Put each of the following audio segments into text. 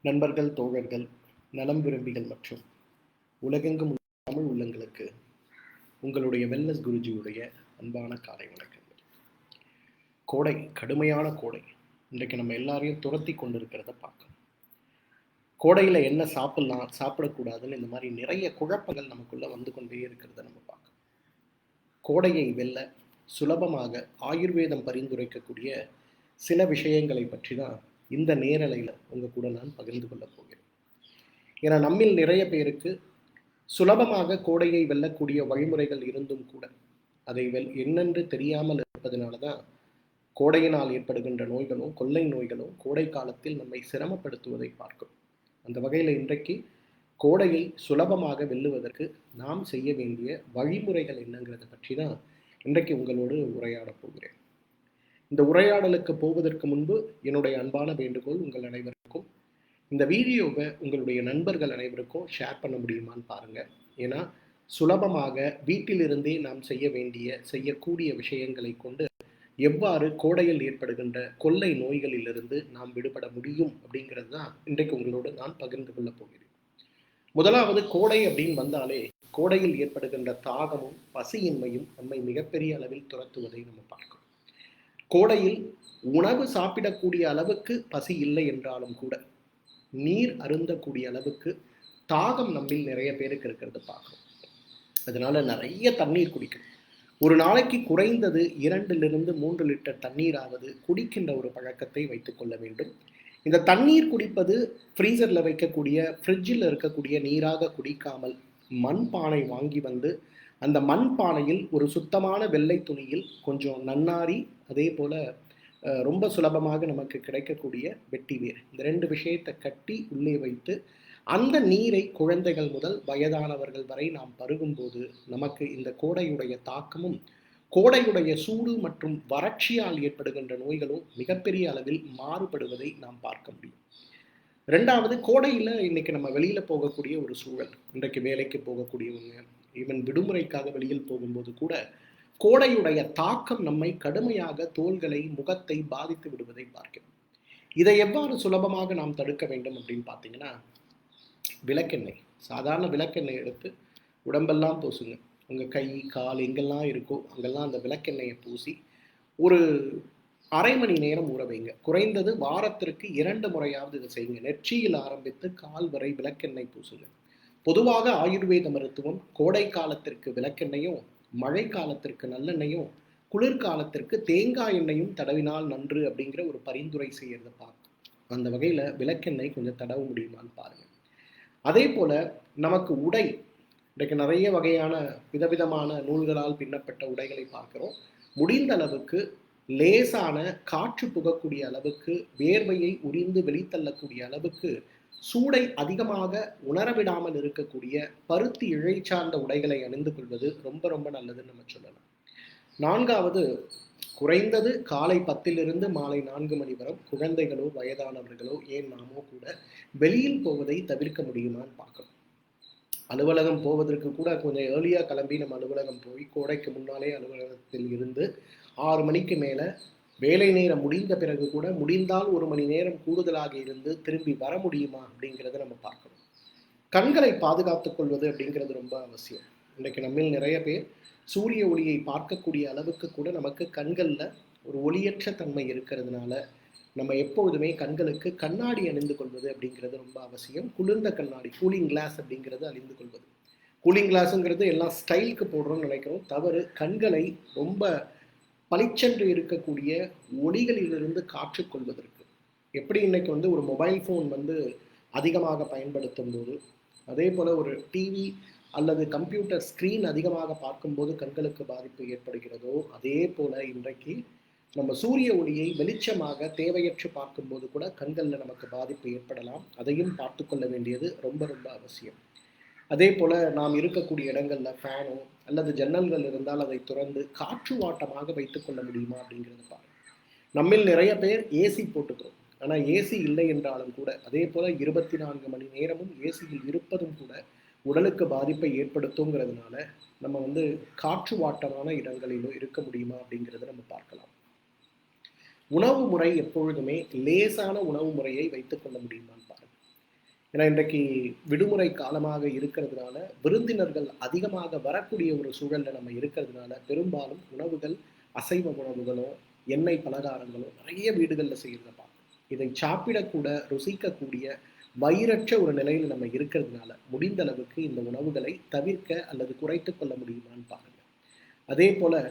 நண்பர்கள், தோழர்கள், நலம் விரும்பிகள் மற்றும் உலகெங்கும் உள்ள தமிழ் உள்ளங்களுக்கு உங்களுடைய வெல்னஸ் குருஜியுடைய அன்பான காலை வணக்கங்கள். கோடை, கடுமையான கோடை இன்றைக்கு நம்ம எல்லாரையும் துரத்தி கொண்டிருக்கிறத பார்க்கணும். கோடையில் என்ன சாப்பிடலாம், சாப்பிடக்கூடாதுன்னு இந்த மாதிரி நிறைய குழப்பங்கள் நமக்குள்ள வந்து கொண்டே இருக்கிறத நம்ம பார்க்கணும். கோடையை வெல்ல சுலபமாக ஆயுர்வேதம் பரிந்துரைக்கக்கூடிய சில விஷயங்களை பற்றி தான் இந்த நேரலையில் உங்கள் கூட நான் பகிர்ந்து கொள்ள போகிறேன். ஏன்னா நம்மில் நிறைய பேருக்கு சுலபமாக கோடையை வெல்லக்கூடிய வழிமுறைகள் இருந்தும் கூட அதை என்னென்று தெரியாமல் இருப்பதனால தான் கோடையினால் ஏற்படுகின்ற நோய்களும் கொள்ளை நோய்களும் கோடை காலத்தில் நம்மை சிரமப்படுத்துவதை பார்க்கும். அந்த வகையில் இன்றைக்கு கோடையை சுலபமாக வெல்லுவதற்கு நாம் செய்ய வேண்டிய வழிமுறைகள் என்னங்கிறத பற்றி தான் இன்றைக்கு உங்களோடு உரையாடப் போகிறேன். இந்த உரையாடலுக்கு போவதற்கு முன்பு என்னுடைய அன்பான வேண்டுகோள் உங்கள் அனைவருக்கும், இந்த வீடியோவை உங்களுடைய நண்பர்கள் அனைவருக்கும் ஷேர் பண்ண முடியுமான்னு பாருங்கள். ஏன்னா சுலபமாக வீட்டிலிருந்தே நாம் செய்யக்கூடிய விஷயங்களை கொண்டு எவ்வாறு கோடையில் ஏற்படுகின்ற கொள்ளை நோய்களிலிருந்து நாம் விடுபட முடியும் அப்படிங்கிறது தான் இன்றைக்கு உங்களோடு நான் பகிர்ந்து கொள்ளப் போகிறேன். முதலாவது, கோடை அப்படின்னு வந்தாலே கோடையில் ஏற்படுகின்ற தாகமும் பசியின்மையும் நம்மை மிகப்பெரிய அளவில் துரத்துவதை நம்ம பார்க்கிறோம். கோடையில் உணவு சாப்பிடக்கூடிய அளவுக்கு பசி இல்லை என்றாலும் கூட நீர் அருந்தக்கூடிய அளவுக்கு தாகம் நம்மில் நிறைய பேருக்கு இருக்கிறது பார்க்கணும். அதனால நிறைய தண்ணீர் குடிக்கணும். ஒரு நாளைக்கு குறைந்தது 2-3 லிட்டர் தண்ணீராவது குடிக்கின்ற ஒரு பழக்கத்தை வைத்துக் கொள்ள வேண்டும். இந்த தண்ணீர் குடிப்பது ஃப்ரீசரில் வைக்கக்கூடிய ஃப்ரிட்ஜில் இருக்கக்கூடிய நீராக குடிக்காமல் மண்பானை வாங்கி வந்து அந்த மண்பானையில் ஒரு சுத்தமான வெள்ளை துணியில் கொஞ்சம் நன்னாரி, அதே போல் ரொம்ப சுலபமாக நமக்கு கிடைக்கக்கூடிய வெட்டிவேர், இந்த 2 விஷயத்தை கட்டி உள்ளே வைத்து அந்த நீரை குழந்தைகள் முதல் வயதானவர்கள் வரை நாம் பருகும்போது நமக்கு இந்த கோடையுடைய தாக்கமும் கோடையுடைய சூடு மற்றும் வறட்சியால் ஏற்படுகின்ற நோய்களும் மிகப்பெரிய அளவில் மாறுபடுவதை நாம் பார்க்க முடியும். 2வது, கோடையில் இன்னைக்கு நம்ம வெளியில் போகக்கூடிய ஒரு சூழல். இன்றைக்கு வேலைக்கு போகக்கூடியவங்க, ஈவன் விடுமுறைக்காக வெளியில் போகும்போது கூட கோடையுடைய தாக்கம் நம்மை கடுமையாக தோள்களை, முகத்தை பாதித்து விடுவதை பார்க்கிறோம். இதை எவ்வாறு சுலபமாக நாம் தடுக்க வேண்டும் அப்படின்னு பார்த்தீங்கன்னா, விளக்கெண்ணெய், சாதாரண விளக்கெண்ணெய் எடுத்து உடம்பெல்லாம் பூசுங்க. உங்கள் கை, கால் எங்கெல்லாம் இருக்கோ அங்கெல்லாம் அந்த விளக்கெண்ணெயை பூசி ஒரு அரை மணி நேரம் ஊற வைங்க. குறைந்தது வாரத்திற்கு 2 முறையாவது இதை செய்யுங்க. நெற்றியில் ஆரம்பித்து கால் வரை விளக்கெண்ணெய் பூசுங்க. பொதுவாக ஆயுர்வேத மருத்துவம் கோடை காலத்திற்கு விளக்கெண்ணையும், மழை காலத்திற்கு நல்லெண்ணையும், குளிர்காலத்திற்கு தேங்காய் எண்ணெயும் தடவினால் நன்று அப்படிங்கிற ஒரு பரிந்துரை செய்யறத பார்க்கும். அந்த வகையில் விளக்கெண்ணெய் கொஞ்சம் தடவ முடியுமான்னு பாருங்கள். அதே போல் நமக்கு உடை, இன்றைக்கு நிறைய வகையான விதவிதமான நூல்களால் பின்னப்பட்ட உடைகளை பார்க்குறோம். முடிந்த அளவுக்கு லேசான காற்று புகக்கூடிய அளவுக்கு, வேர்வையை உரிந்து வெளித்தள்ளக்கூடிய அளவுக்கு, சூடை அதிகமாக உணரவிடாமல் இருக்கக்கூடிய பருத்தி இழை சார்ந்த உடைகளை அணிந்து கொள்வது ரொம்ப ரொம்ப நல்லதுன்னு நம்ம சொல்லலாம். 4வது, குறைந்தது காலை 10 மாலை 4 மணி வரை குழந்தைகளோ வயதானவர்களோ ஏன் நாமோ கூட வெளியில் போவதை தவிர்க்க முடியுமான்னு பார்க்கணும். அலுவலகம் போவதற்கு கூட கொஞ்சம் ஏர்லியாக கிளம்பி நம்ம அலுவலகம் போய் கோடைக்கு முன்னாலே அலுவலகத்தில் இருந்து 6 மணிக்கு மேலே வேலை நேரம் முடிந்த பிறகு கூட முடிந்தால் 1 மணி நேரம் கூடுதலாக இருந்து திரும்பி வர முடியுமா அப்படிங்கிறத நம்ம பார்க்கணும். கண்களை பாதுகாத்துக் கொள்வது அப்படிங்கிறது ரொம்ப அவசியம். இன்றைக்கு நம்மில் நிறைய பேர் சூரிய ஒளியை பார்க்கக்கூடிய அளவுக்கு கூட நமக்கு கண்களில் ஒரு ஒளியற்ற தன்மை இருக்கிறதுனால நம்ம எப்பொழுதுமே கண்களுக்கு கண்ணாடி அணிந்து கொள்வது அப்படிங்கிறது ரொம்ப அவசியம். குளிர்ந்த கண்ணாடி, கூலிங் கிளாஸ் அப்படிங்கிறது அணிந்து கொள்வது. கூலிங் கிளாஸுங்கிறது எல்லாம் ஸ்டைலுக்கு போடுறோம்னு நினைக்கிறோம். தவறு. கண்களை ரொம்ப பளிச்சென்று இருக்கக்கூடிய ஒளிகளிலிருந்து காற்றுக்கொள்வதற்கு. எப்படி இன்னைக்கு ஒரு மொபைல் ஃபோன் அதிகமாக பயன்படுத்தும் போது, அதே போல் ஒரு டிவி அல்லது கம்ப்யூட்டர் ஸ்க்ரீன் அதிகமாக பார்க்கும்போது கண்களுக்கு பாதிப்பு ஏற்படுகிறதோ, அதே போல் இன்றைக்கு நம்ம சூரிய ஒளியை வெளிச்சமாக தேவையற்று பார்க்கும்போது கூட கண்களில் நமக்கு பாதிப்பு ஏற்படலாம். அதையும் பார்த்து கொள்ள வேண்டியது ரொம்ப ரொம்ப அவசியம். அதே போல் நாம் இருக்கக்கூடிய இடங்களில் ஃபேனோ அல்லது ஜன்னல்கள் இருந்தால் அதை திறந்து காற்று வாட்டமாக வைத்துக்கொள்ள முடியுமா அப்படிங்கிறது பாருங்கள். நம்மில் நிறைய பேர் ஏசி போட்டுக்கிறோம். ஆனால் ஏசி இல்லை என்றாலும் கூட, அதே போல் 24 மணி நேரமும் ஏசியில் இருப்பதும் கூட உடலுக்கு பாதிப்பை ஏற்படுத்துங்கிறதுனால நம்ம காற்று வாட்டமான இடங்களிலோ இருக்க முடியுமா அப்படிங்கிறத நம்ம பார்க்கலாம். உணவு முறை எப்பொழுதுமே லேசான உணவு முறையை வைத்துக் கொள்ள முடியுமான்னு பாருங்கள். ஏன்னா இன்றைக்கு விடுமுறை காலமாக இருக்கிறதுனால விருந்தினர்கள் அதிகமாக வரக்கூடிய ஒரு சூழலில் நம்ம இருக்கிறதுனால பெரும்பாலும் உணவுகள் அசைவ உணவுகளோ எண்ணெய் பலகாரங்களோ நிறைய வீடுகளில் செய்கிறத பார்க்கணும். இதை சாப்பிடக்கூட ருசிக்கக்கூடிய வயிறற்ற ஒரு நிலையில் நம்ம இருக்கிறதுனால முடிந்த அளவுக்கு இந்த உணவுகளை தவிர்க்க அல்லது குறைத்து கொள்ள முடியுமான்னு பாருங்க. அதே போல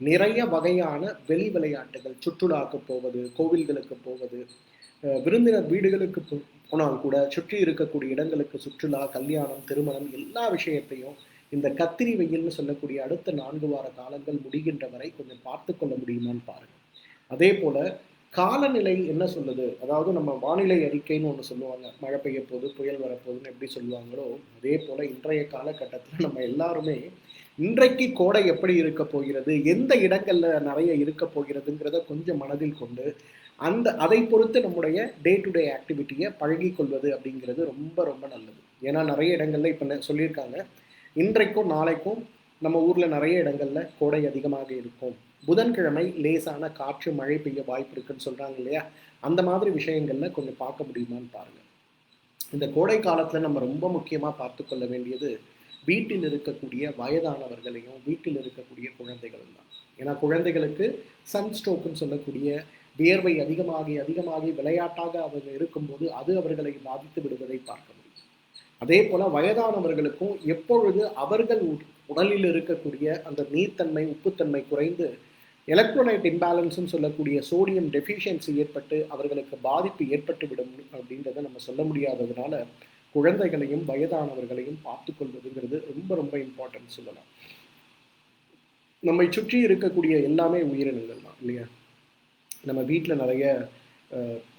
நிறைய வகையான வெளி விளையாட்டுகள், சுற்றுலாக்கு போவது, கோவில்களுக்கு போவது, விருந்தினர் வீடுகளுக்கு போனால் கூட சுற்றி இருக்கக்கூடிய இடங்களுக்கு சுற்றுலா, கல்யாணம், திருமணம் எல்லா விஷயத்தையும் இந்த கத்திரி வெயில்னு சொல்லக்கூடிய அடுத்த 4 வார காலங்கள் முடிகின்ற வரை கொஞ்சம் பார்த்து கொள்ள முடியுமான்னு பாருங்க. அதே போல காலநிலை என்ன சொல்லுது, அதாவது நம்ம வானிலை அறிக்கைன்னு ஒன்று சொல்லுவாங்க, மழை பெய்ய போது புயல் வரப்போகுதுன்னு எப்படி சொல்லுவாங்களோ அதே போல இன்றைய காலகட்டத்தில் நம்ம எல்லாருமே இன்றைக்கு கோடை எப்படி இருக்க போகிறது, எந்த இடங்கள்ல நிறைய இருக்க போகிறதுங்கிறத கொஞ்சம் மனதில் கொண்டு அதை பொறுத்து நம்முடைய டே டு டே ஆக்டிவிட்டியை பழகி கொள்வது அப்படிங்கிறது ரொம்ப ரொம்ப நல்லது. ஏன்னா நிறைய இடங்கள்ல இப்போ சொல்லியிருக்காங்க, இன்றைக்கும் நாளைக்கும் நம்ம ஊர்ல நிறைய இடங்கள்ல கோடை அதிகமாக இருக்கும், புதன்கிழமை லேசான காற்று மழை பெய்ய வாய்ப்பு இருக்குன்னு சொல்றாங்க இல்லையா, அந்த மாதிரி விஷயங்கள்ல கொஞ்சம் பார்க்க முடியுமான்னு பாருங்க. இந்த கோடை காலத்துல நம்ம ரொம்ப முக்கியமா பார்த்து கொள்ள வேண்டியது வீட்டில் இருக்கக்கூடிய வயதானவர்களையும் வீட்டில் இருக்கக்கூடிய குழந்தைகளும் தான். ஏன்னா குழந்தைகளுக்கு சன்ஸ்ட்ரோக்குன்னு சொல்லக்கூடிய வியர்வை அதிகமாகி விளையாட்டாக அவங்க இருக்கும்போது அது அவர்களை பாதித்து விடுவதை பார்க்க முடியும். அதே போல வயதானவர்களுக்கும் எப்பொழுது அவர்கள் உடலில் இருக்கக்கூடிய அந்த நீர்த்தன்மை, உப்புத்தன்மை குறைந்து எலக்ட்ரோலைட் இம்பேலன்ஸ்ன்னு சொல்லக்கூடிய சோடியம் டெஃபிஷியன்சி ஏற்பட்டு அவர்களுக்கு பாதிப்பு ஏற்பட்டு விடும் அப்படின்றத நம்ம சொல்ல முடியாததுனால குழந்தைகளையும் வயதானவர்களையும் பார்த்து கொள்வதுங்கிறது ரொம்ப ரொம்ப இம்பார்ட்டன்ட் சொல்லலாம். நம்மை சுற்றி இருக்கக்கூடிய எல்லாமே உயிரினங்கள் தான் இல்லையா. நம்ம வீட்டில் நிறைய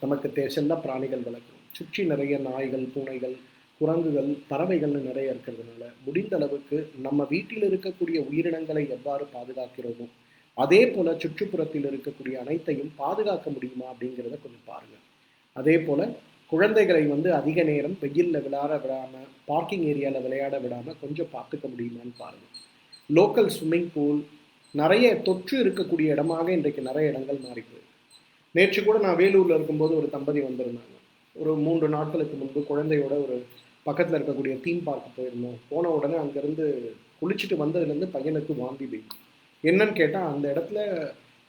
நமக்கு செல்ல பிராணிகள் வளர்க்குறோம், சுற்றி நிறைய நாய்கள், பூனைகள், குரங்குகள், பறவைகள்னு நிறைய இருக்கிறதுனால முடிந்த அளவுக்கு நம்ம வீட்டில் இருக்கக்கூடிய உயிரினங்களை எவ்வாறு பாதுகாக்கிறோமோ அதே போல சுற்றுப்புறத்தில் இருக்கக்கூடிய அனைத்தையும் பாதுகாக்க முடியுமா அப்படிங்கிறத கொஞ்சம் பாருங்க. அதே போல குழந்தைகளை அதிக நேரம் வெயிலில் விளையாட விடாமல், பார்க்கிங் ஏரியாவில் விளையாட விடாமல் கொஞ்சம் பார்த்துக்க முடியுமான்னு பாருங்க. லோக்கல் ஸ்விம்மிங் பூல் நிறைய தொற்று இருக்கக்கூடிய இடமாக இன்றைக்கு நிறைய இடங்கள் மாறி போயிருக்கு. நேற்று கூட நான் வேலூரில் இருக்கும்போது ஒரு தம்பதி வந்திருந்தாங்க. ஒரு 3 நாட்களுக்கு முன்பு குழந்தையோட ஒரு பக்கத்தில் இருக்கக்கூடிய தீம் பார்க் போயிருந்தோம். போன உடனே அங்கேருந்து குளிச்சுட்டு வந்ததுலேருந்து பையனுக்கு வாந்தி போயிடுச்சு. என்னன்னு கேட்டால் அந்த இடத்துல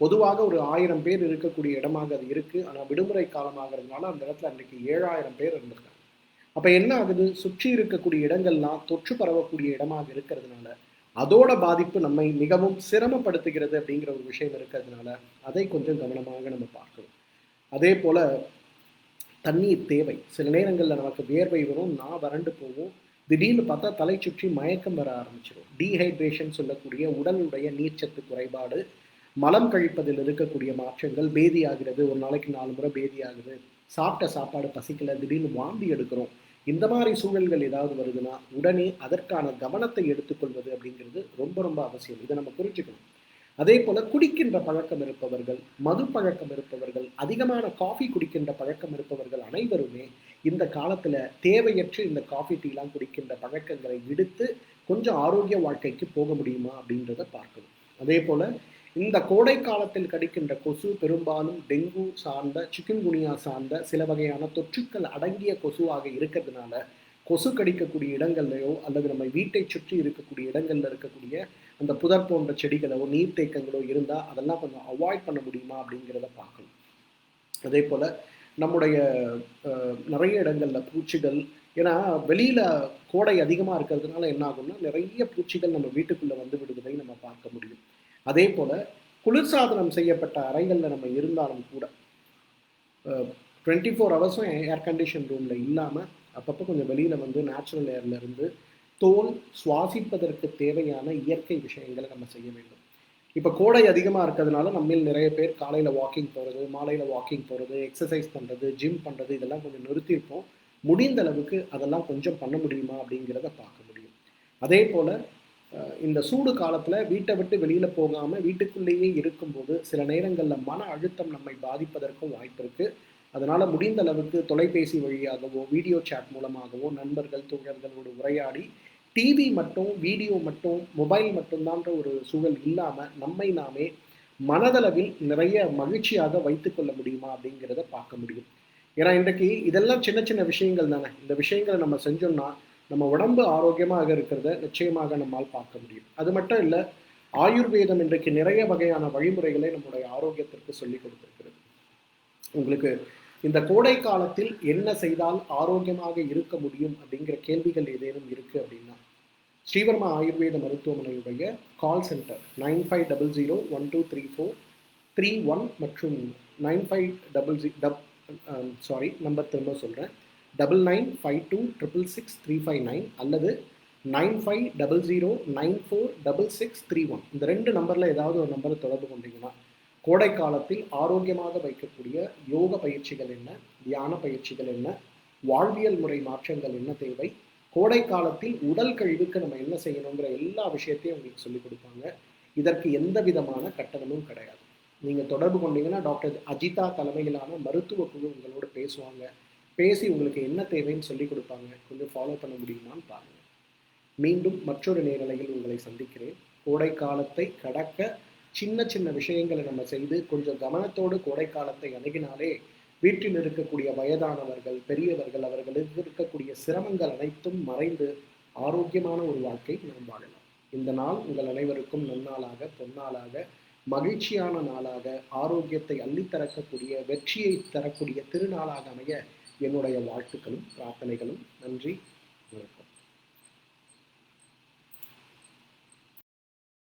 பொதுவாக ஒரு 1000 பேர் இருக்கக்கூடிய இடமாக அது இருக்குது. ஆனால் விடுமுறை காலமாகிறதுனால அந்த இடத்துல அன்றைக்கி 7000 பேர் இருந்திருக்காங்க. அப்போ என்ன ஆகுது, சுற்றி இருக்கக்கூடிய இடங்கள்லாம் தொற்று பரவக்கூடிய இடமாக இருக்கிறதுனால அதோட பாதிப்பு நம்மை மிகவும் சிரமப்படுத்துகிறது அப்படிங்கிற ஒரு விஷயம் இருக்கிறதுனால அதை கொஞ்சம் கவனமாக நம்ம பார்க்கணும். அதே போல தண்ணீர் தேவை. சில நேரங்களில் நமக்கு வேர்வை வரும், வறண்டு போகும், திடீர்னு பார்த்தா தலை சுற்றி மயக்கம் வர ஆரம்பிச்சிடும். டீஹைட்ரேஷன் சொல்லக்கூடிய உடலுடைய நீர்ச்சத்து குறைபாடு, மலம் கழிப்பதில் இருக்கக்கூடிய மாற்றங்கள், பேதி ஆகிறது, ஒரு நாளைக்கு 4 முறை பேதி ஆகுது, சாப்பிட்ட சாப்பாடு பசிக்கல, திடீர்னு வாந்தி எடுக்கிறோம், இந்த மாதிரி சூழல்கள் ஏதாவது வருதுன்னா உடனே அதற்கான கவனத்தை எடுத்துக்கொள்வது அப்படிங்கிறது ரொம்ப ரொம்ப அவசியம். இதை நம்ம புரிஞ்சுக்கணும். அதே போல குடிக்கின்ற பழக்கம் இருப்பவர்கள், மது பழக்கம் இருப்பவர்கள், அதிகமான காஃபி குடிக்கின்ற பழக்கம் இருப்பவர்கள் அனைவருமே இந்த காலத்துல தேவையற்று இந்த காஃபி டீலாம் குடிக்கின்ற பழக்கங்களை விடுத்து கொஞ்சம் ஆரோக்கிய வாழ்க்கைக்கு போக முடியுமா அப்படின்றத பார்க்கணும். அதே போல இந்த கோடை காலத்தில் கடிக்கின்ற கொசு பெரும்பாலும் டெங்கு சார்ந்த, சிக்கன்குனியா சார்ந்த சில வகையான தொற்றுக்கள் அடங்கிய கொசுவாக இருக்கிறதுனால கொசு கடிக்கக்கூடிய இடங்கள்லையோ அல்லது நம்ம வீட்டை சுற்றி இருக்கக்கூடிய இடங்கள்ல இருக்கக்கூடிய அந்த புதர் போன்ற செடிகளோ நீர்த்தேக்கங்களோ இருந்தால் அதெல்லாம் கொஞ்சம் அவாய்ட் பண்ண முடியுமா அப்படிங்கிறத பார்க்கணும். அதே போல் நம்முடைய நிறைய இடங்களில் பூச்சிகள், ஏன்னா வெளியில் கோடை அதிகமாக இருக்கிறதுனால என்ன ஆகும்னா நிறைய பூச்சிகள் நம்ம வீட்டுக்குள்ளே வந்து விடுவதை நம்ம பார்க்க முடியும். அதே போல் குளிர்சாதனம் செய்யப்பட்ட அறைகளில் நம்ம இருந்தாலும் கூட 24 ஹவர்ஸும் ஏர் கண்டிஷன் ரூமில் இல்லாமல் அப்பப்போ கொஞ்சம் வெளியில் வந்து நேச்சுரல் ஏரில் இருந்து தோல் சுவாசிப்பதற்கு தேவையான இயற்கை விஷயங்களை நம்ம செய்ய வேண்டும். இப்போ கோடை அதிகமாக இருக்கிறதுனால நம்மில் நிறைய பேர் காலையில் வாக்கிங் போகிறது, மாலையில் வாக்கிங் போகிறது, எக்ஸசைஸ் பண்ணுறது, ஜிம் பண்ணுறது இதெல்லாம் கொஞ்சம் நிறுத்தியிருப்போம். முடிந்த அளவுக்கு அதெல்லாம் கொஞ்சம் பண்ண முடியுமா அப்படிங்கிறத பார்க்க முடியும். அதே போல் இந்த சூடு காலத்தில் வீட்டை விட்டு வெளியில் போகாமல் வீட்டுக்குள்ளேயே இருக்கும்போது சில நேரங்களில் மன அழுத்தம் நம்மை பாதிப்பதற்கும் வாய்ப்பு இருக்குது. அதனால் முடிந்த அளவுக்கு தொலைபேசி வழியாகவோ வீடியோ சாட் மூலமாகவோ நண்பர்கள் தோழர்களோடு உரையாடி டிவி மட்டும், வீடியோ மட்டும், மொபைல் மட்டும்தான்ற ஒரு சூழல் இல்லாமல் நம்மை நாமே மனதளவில் நிறைய மகிழ்ச்சியாக வைத்துக்கொள்ள முடியுமா அப்படிங்கிறத பார்க்க முடியும். ஏன்னா இன்றைக்கு இதெல்லாம் சின்ன சின்ன விஷயங்கள் தானே. இந்த விஷயங்களை நம்ம செஞ்சோம்னா நம்ம உடம்பு ஆரோக்கியமாக இருக்கிறத நிச்சயமாக நம்மால் பார்க்க முடியும். அது மட்டும் இல்லை, ஆயுர்வேதம் இன்றைக்கு நிறைய வகையான வழிமுறைகளை நம்முடைய ஆரோக்கியத்திற்கு சொல்லிக் கொடுத்திருக்கிறது. உங்களுக்கு இந்த கோடை காலத்தில் என்ன செய்தால் ஆரோக்கியமாக இருக்க முடியும் அப்படிங்கிற கேள்விகள் ஏதேனும் இருக்கு அப்படின்னா, ஸ்ரீவர்மா ஆயுர்வேத மருத்துவமனையுடைய கால் சென்டர் 9500123431 மற்றும் 95 நம்பர் திரும்ப சொல்கிறேன், 9952666359 அல்லது 9500946631. இந்த 2 நம்பரில் ஏதாவது ஒரு நம்பரை தொடர்பு கொண்டீங்கன்னா கோடை காலத்தில் ஆரோக்கியமாக வைக்கக்கூடிய யோக பயிற்சிகள் என்ன, தியான பயிற்சிகள் என்ன, வாழ்வியல் முறை மாற்றங்கள் என்ன தேவை, கோடை காலத்தில் உடல் கழிவுக்கு நம்ம என்ன செய்யணுங்கிற எல்லா விஷயத்தையும் உங்களுக்கு சொல்லிக் கொடுப்பாங்க. இதற்கு எந்த விதமான கட்டணமும் கிடையாது. நீங்கள் தொடர்பு கொண்டீங்கன்னா டாக்டர் அஜிதா தலைமையிலான மருத்துவ குழு உங்களோட பேசுவாங்க. பேசி உங்களுக்கு என்ன தேவைன்னு சொல்லிக் கொடுப்பாங்க. கொஞ்சம் ஃபாலோ பண்ண முடியுமான்னு பாருங்கள். மீண்டும் மற்றொரு நேரலையில் உங்களை சந்திக்கிறேன். கோடை காலத்தை கடக்க சின்ன சின்ன விஷயங்களை நம்ம செய்து கொஞ்சம் கவனத்தோடு கோடை காலத்தை அணுகினாலே வீட்டில் இருக்கக்கூடிய வயதானவர்கள், பெரியவர்கள், அவர்களுக்கு இருக்கக்கூடிய சிரமங்கள் அனைத்தும் மறைந்து ஆரோக்கியமான ஒரு வாழ்க்கை நாம் வாழலாம். இந்த நாள் உங்கள் அனைவருக்கும் நன்னாளாக, பொன்னாளாக, மகிழ்ச்சியான நாளாக, ஆரோக்கியத்தை அள்ளித்தரக்கூடிய, வெற்றியை தரக்கூடிய திருநாளாக அமைய என்னுடைய வாழ்த்துக்களும் பிரார்த்தனைகளும். நன்றி.